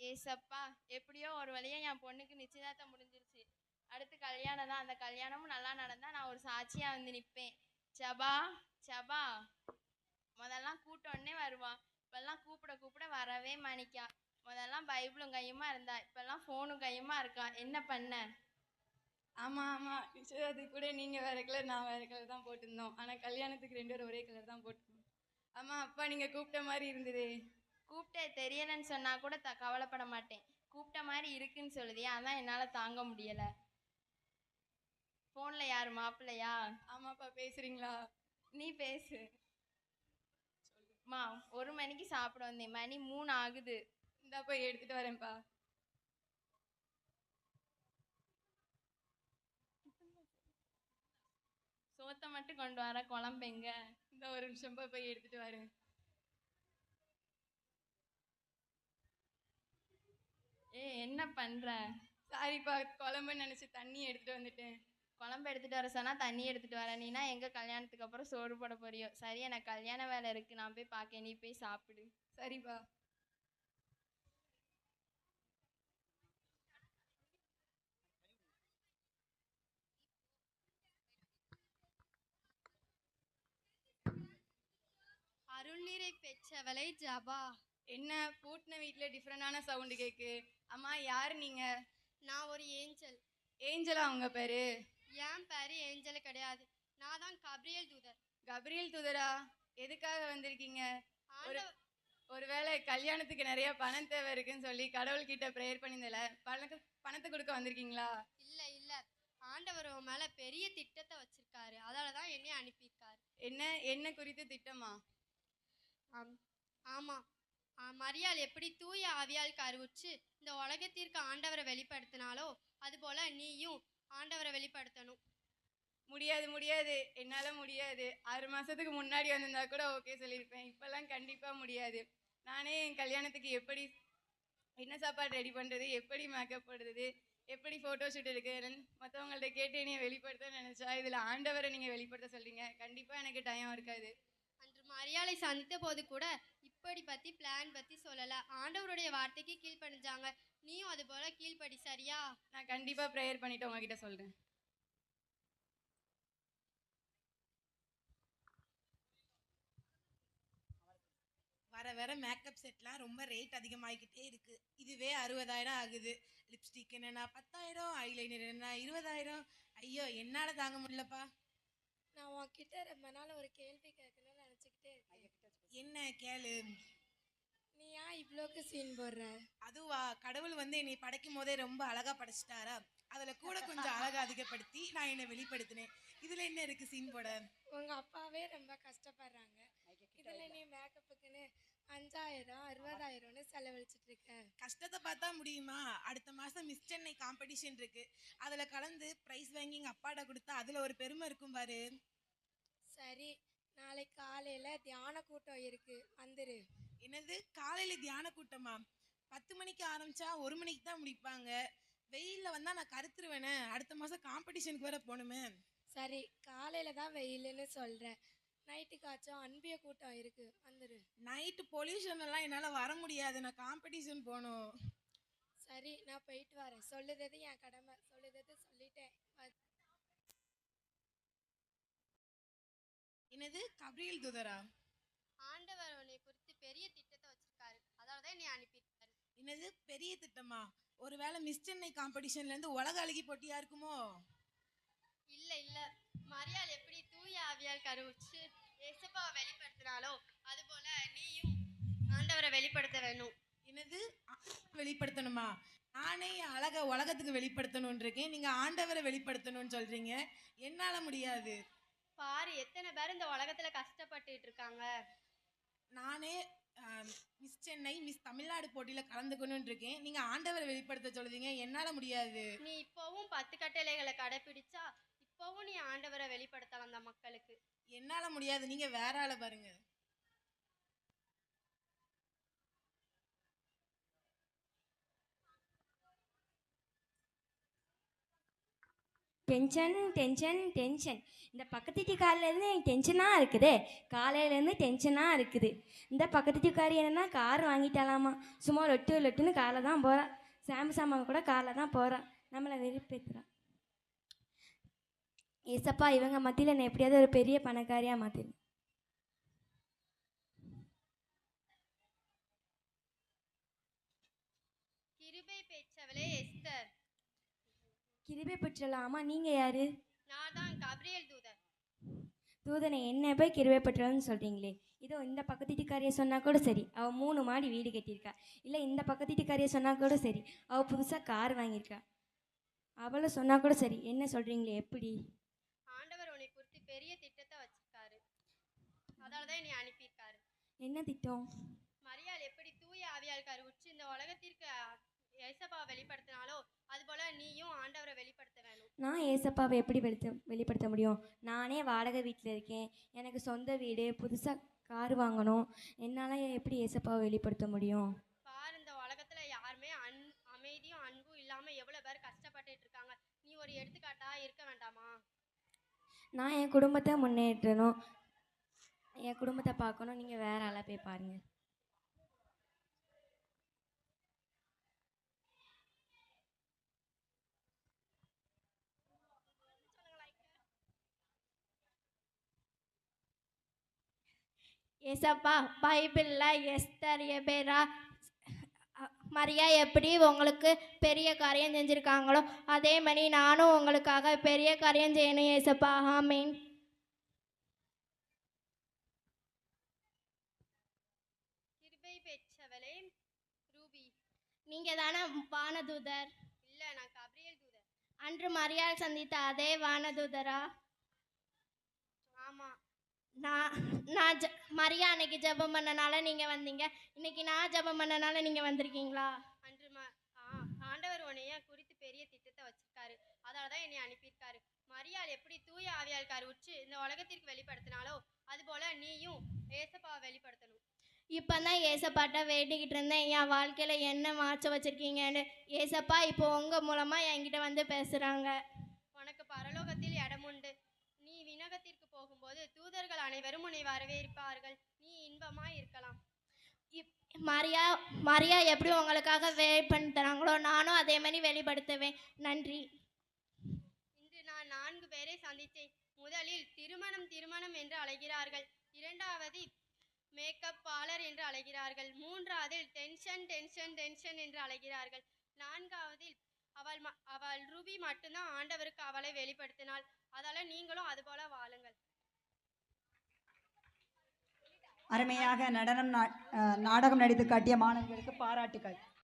ஏசப்பா, எப்படியோ ஒரு வழியா என் பொண்ணுக்கு நிச்சயதார்த்தம் முடிஞ்சிருச்சு. அடுத்து கல்யாணம் தான். அந்த கல்யாணமும் நல்லா நடந்தா நான் ஒரு சாட்சியா வந்து நிற்பேன். ஜபா ஜபா முதல்லாம் கூட்டோன்னே வருவான். இப்பெல்லாம் கூப்பிட கூப்பிட வரவே மாணிக்கா. முதல்லாம் பைபிளும் கையுமா இருந்தா, இப்பெல்லாம் ஃபோனும் கையுமா இருக்கா. என்ன பண்ண? ஆமாம் ஆமாம், நிச்சயதார்த்தத்துக்கு கூட நீங்கள் வேறு கலர், நான் வேறு கலர் தான் போட்டிருந்தோம். ஆனால் கல்யாணத்துக்கு 2 பேரும் ஒரே கலர் தான் போட்டிருந்தோம். ஆமாம், அப்பா நீங்கள் கூப்பிட்ட மாதிரி இருந்தது. கூப்பிட்ட தெரியலன்னு சொன்னா கூட கவலைப்பட மாட்டேன். கூப்பிட்ட மாதிரி இருக்குன்னு சொல்லுதியா, அதான் என்னால் தாங்க முடியலை. ஃபோனில் யார், மாப்பிள்ளையா? ஆமாப்பா, பேசுகிறீங்களா? நீ பேசு. மா, 1 மணிக்கு சாப்பிட வந்தேன், மணி 3 ஆகுது. இந்தா போய் எடுத்துகிட்டு வரேன்ப்பா. சோத்தை மட்டும் கொண்டு வர, குழம்பெங்க? இந்த ஒரு நிமிஷம் போய் எடுத்துகிட்டு வரேன். என்ன பண்ணுற? சாரிப்பா, குழம்புன்னு நினச்சி தண்ணி எடுத்துகிட்டு வந்துட்டேன். குழம்பு எடுத்துகிட்டு வர சொன்னால் தண்ணி எடுத்துகிட்டு வர. நீனா எங்கே கல்யாணத்துக்கு அப்புறம் சோறு போட போறியோ? சரி, எனக்கு கல்யாண வேலை இருக்குது, நான் போய் பார்க்கேன், நீ போய் சாப்பிடு. சரிப்பா. அருள்நீரை பெற்றவளை ஜபா. என்ன பூட்டின வீட்டில் டிஃப்ரெண்டான சவுண்டு கேட்கு? அம்மா, யார் நீங்கள்? நான் ஒரு ஏஞ்சல். ஏஞ்சலா உங்கள் பேர்? என் பேர் ஏஞ்சல் கிடையாது, நான் தான் கப்ரியேல் தூதர். கப்ரியேல் தூதரா? எதுக்காக வந்திருக்கீங்க? ஒருவேளை கல்யாணத்துக்கு நிறைய பணம் தேவை இருக்குன்னு சொல்லி கடவுள்கிட்ட ப்ரேயர் பண்ணியிருந்தல, பணத்தை கொடுக்க வந்திருக்கீங்களா? இல்லை இல்லை, ஆண்டவர் உன் மேலே பெரிய திட்டத்தை வச்சிருக்காரு, அதனால தான் என்னை அனுப்பியிருக்காரு. என்ன குறித்து திட்டமா? ஆமாம், மரியாள் எப்படி தூய ஆவியால் கருவுற்று இந்த உலகத்திற்கு ஆண்டவரை வெளிப்படுத்தினாலோ அதுபோல் நீயும் ஆண்டவரை வெளிப்படுத்தணும். முடியாது முடியாது, என்னால் முடியாது. 6 மாதத்துக்கு முன்னாடி வந்திருந்தா கூட ஓகே சொல்லியிருப்பேன். இப்போல்லாம் கண்டிப்பாக முடியாது. நானே என் கல்யாணத்துக்கு எப்படி என்ன சாப்பாடு ரெடி பண்ணுறது, எப்படி மேக்கப் போடுறது, எப்படி ஃபோட்டோ ஷூட் எடுக்கிறேன்னு மற்றவங்கள்ட்ட கேட்டு என்னையை வெளிப்படுத்த நினச்சா, இதில் ஆண்டவரை நீங்கள் வெளிப்படுத்த சொல்கிறீங்க. கண்டிப்பாக எனக்கு டைம் இருக்காது. அன்று மரியாளை சந்தித்த போது கூட இப்படி பற்றி பிளான் பற்றி சொல்லலை, ஆண்டவருடைய வார்த்தைக்கு கீழ்ப்படிஞ்சாங்க. நீயும் அது போல் கீழ்ப்படி, சரியா? நான் கண்டிப்பாக ப்ரேயர் பண்ணிவிட்டு உங்ககிட்ட சொல்கிறேன். வர வர மேக்கப் செட்லாம் ரொம்ப ரேட் அதிகமாகிக்கிட்டே இருக்குது. இதுவே 60,000 ஆகுது. லிப்ஸ்டிக் என்னென்னா 10,000, ஐலைனர் என்ன 20,000. ஐயோ, என்னால் தாங்க முடியலப்பா. நான் உன்கிட்ட ரொம்ப நாள் ஒரு கேள்வி கேட்கணும்னு நினச்சிக்கிட்டே இருக்கேன். என்ன கேளு. நீ ஏன் இவ்வளோக்கு சீன் போடுற? அதுவா, கடவுள் வந்து என்னை படைக்கும் போதே ரொம்ப அழகாக படைச்சிட்டாரா, அதில் கூட கொஞ்சம் அழகாக அதிகப்படுத்தி நான் என்னை வெளிப்படுத்தினேன். இதில் என்ன இருக்குது சீன் போட? உங்கள் அப்பாவே ரொம்ப கஷ்டப்படுறாங்க, இதில் நீ மேக்கப்புக்குன்னு 5,000 60,000ன்னு செலவழிச்சிட்டு இருக்க. கஷ்டத்தை பார்த்தா முடியுமா? அடுத்த மாதம் மிஸ் சென்னை காம்படிஷன் இருக்குது, அதில் கலந்து ப்ரைஸ் வாங்கி எங்கள் அப்பாட்ட கொடுத்தா அதில் ஒரு பெருமை இருக்கும் பாரு. சரி, நாளைக்கு காலையில் தியான கூட்டம் இருக்குது, வந்துரு. என்னது, காலையில் தியான கூட்டமா? 10 மணிக்கு ஆரம்பித்தா 1 மணிக்கு தான் முடிப்பாங்க. வெயிலில் வந்தால் நான் கருத்துருவேனே. அடுத்த மாதம் காம்படிஷனுக்கு வேற போகணுமே. சரி, காலையில் தான் வெயிலுன்னு சொல்கிறேன், நைட்டுக்காச்சும் அன்பிய கூட்டம் இருக்குது, வந்துரு. நைட்டு பொல்யூஷன் எல்லாம் என்னால் வர முடியாது, நான் காம்படிஷன் போகணும். சரி, நான் போயிட்டு வரேன். சொல்லுறது என் கடமை, சொல்லுறது சொல்லிட்டேன். என்னது, கப்ரியேல் தூதரா? ஆண்டவர் உன்னை குறித்து பெரிய திட்டத்தை வச்சிருக்காரு, அதனால தான் என்னை அனுப்பியிருக்காரு. என்னது, பெரிய திட்டமா? ஒருவேளை மிஸ் சென்னை காம்படிஷன்லேருந்து உலக அழகி போட்டியாக இருக்குமோ? இல்லை இல்லை, மரியாள் எப்படி தூய ஆவியால் கருவுற்று ஏசப்பாவை வெளிப்படுத்தினாலோ அதுபோல நீயும் ஆண்டவரை வெளிப்படுத்த வேணும். என்னது, வெளிப்படுத்தணுமா? நானே என் அழகை உலகத்துக்கு வெளிப்படுத்தணும்னு இருக்கேன், நீங்கள் ஆண்டவரை வெளிப்படுத்தணும்னு சொல்கிறீங்க. என்னால் முடியாது. பாரு, எத்தனை பேர் இந்த உலகத்தில் கஷ்டப்பட்டுட்டு இருக்காங்க. நானே மிஸ் சென்னை, மிஸ் தமிழ்நாடு போட்டியில் கலந்துக்கணும்னு இருக்கேன், நீங்கள் ஆண்டவரை வெளிப்படுத்த சொல்லுதீங்க. என்னால் முடியாது. நீ இப்போவும் 10 கட்டளைகளை கடைப்பிடிச்சா இப்போவும் நீ ஆண்டவரை வெளிப்படுத்தலாம் அந்த மக்களுக்கு. என்னால் முடியாது, நீங்கள் வேற ஆளை பாருங்க. Tension tension tension. இந்த பக்கத்து வீட்டுக்காரிலேருந்து எனக்கு டென்ஷனாக இருக்குது. காலையிலேருந்து டென்ஷனாக இருக்குது. இந்த பக்கத்து வீட்டுக்காரி என்னன்னா கார் வாங்கிட்டாலாமா. சும்மா லொட்டு லொட்டுன்னு காரில் தான் போகிறா. சாம்சங் கூட காரில் தான் போகிறா. நம்மளை வெறுப்பேற்றுறா. ஏசப்பா இவங்க மத்தியில் என்னை எப்படியாவது ஒரு பெரிய பணக்காரியாக மாற்றிடு. கிருபை பெற்றவளே எஸ்தர். கிருபை பெற்றலாமா? நீங்கள் யார்? நான் தான் கபிரியேல் தூதன். தூதனை என்ன போய் கிருபை பெற்றலன்னு சொல்கிறீங்களே. இதோ இந்த பக்கத்து வீட்டுக்காரியை சொன்னால் கூட சரி, அவள் 3 மாடி வீடு கட்டியிருக்கா. இல்லை இந்த பக்கத்து வீட்டுக்காரியை சொன்னால் கூட சரி, அவள் புதுசாக கார் வாங்கியிருக்கா. அவளை சொன்னால் கூட சரி, என்ன சொல்கிறீங்களே எப்படி? ஆண்டவர் உன்னை குறித்து பெரிய திட்டத்தை வச்சிருக்காரு. அதால தான் என்னை அனுப்பியிருக்காரு. என்ன திட்டம்? மரியாள் எப்படி தூய ஆவியால் கருவுற்று இந்த உலகத்திற்கு ஏசப்பாவை வெளிப்படுத்தினாலோ அதுபோல நீயும் ஆண்டவரை வெளிப்படுத்த வேணும். நான் ஏசப்பாவை எப்படி வெளிப்படுத்த முடியும்? நானே வாடகை வீட்டில் இருக்கேன். எனக்கு சொந்த வீடு, புதுசாக கார் வாங்கணும். என்னால் எப்படி ஏசப்பாவை வெளிப்படுத்த முடியும்? பார், இந்த உலகத்துல யாருமே அமைதியும் அன்பும் இல்லாம எவ்வளவு பேர் கஷ்டப்பட்டுட்டு இருக்காங்க. நீ ஒரு எடுத்துக்காட்டா இருக்க வேண்டாமா? நான் என் குடும்பத்தை முன்னேற்றணும், என் குடும்பத்தை பார்க்கணும். நீங்கள் வேற ஆளாக போய் பாருங்கள். ஏசப்பா, பைபிளில் எஸ்தர் எபேரா மரியா எப்படி உங்களுக்கு பெரிய காரியம் செஞ்சுருக்காங்களோ அதே மாதிரி நானும் உங்களுக்காக பெரிய காரியம் செய்யணும் ஏசப்பா. ஆமீன். கிருபை பெற்றவளே ரூபி. நீங்கள் தானே வானதூதர்? இல்ல, நான் கபிரியேல் தூதன். அன்று மரியாள் சந்தித்த அதே வானதூதரா? ஆமா. நான் மரியா அன்னைக்கு ஜெபம் பண்ணனால நீங்கள் வந்தீங்க, இன்னைக்கு நான் ஜெபம் பண்ணனால நீங்கள் வந்திருக்கீங்களா? அன்று ஆண்டவர் உன்னைய குறித்து பெரிய திட்டத்தை வச்சிருக்காரு. அதால தான் என்னை அனுப்பியிருக்காரு. மரியாள் எப்படி தூய ஆவியால் கருவுற்று இந்த உலகத்திற்கு வெளிப்படுத்தினாலோ அதுபோல நீயும் ஏசப்பாவை வெளிப்படுத்தணும். இப்போ தான் ஏசப்பாட்ட வேண்டிக்கிட்டு இருந்தேன், என் வாழ்க்கையில் என்ன மாற்ற வச்சுருக்கீங்கன்னு. ஏசப்பா இப்போ உங்கள் மூலமாக என்கிட்ட வந்து பேசுகிறாங்க. உனக்கு பரலோகத்தில் இடமுண்டு. நீ விண்ணகத்திற்கு போகும்போது தூதர்கள் அனைவரும் உன்னை வரவேற்பார்கள். நீ இன்பமாய் இருக்கலாம். மரியா எப்படி உங்களுக்காக பண்ணி தராங்களோ நானும் அதே மாதிரி வெளிப்படுத்துவேன். நன்றி. இன்று நான் 4 பேரை சந்தித்தேன். முதலில் திருமணம் திருமணம் என்று அழைக்கிறார்கள். இரண்டாவது மேக்கப் பார்லர் என்று அழைக்கிறார்கள். மூன்றாவதில் டென்ஷன் டென்ஷன் டென்ஷன் என்று அழைக்கிறார்கள். நான்காவதில் அவள் ரூபி மட்டும்தான் ஆண்டவருக்கு அவளை வெளிப்படுத்தினாள். அதால நீங்களும் அதுபோல வாழுங்கள். அருமையாக நாடகம் நடித்து காட்டிய மாணவர்களுக்கு பாராட்டுகள்.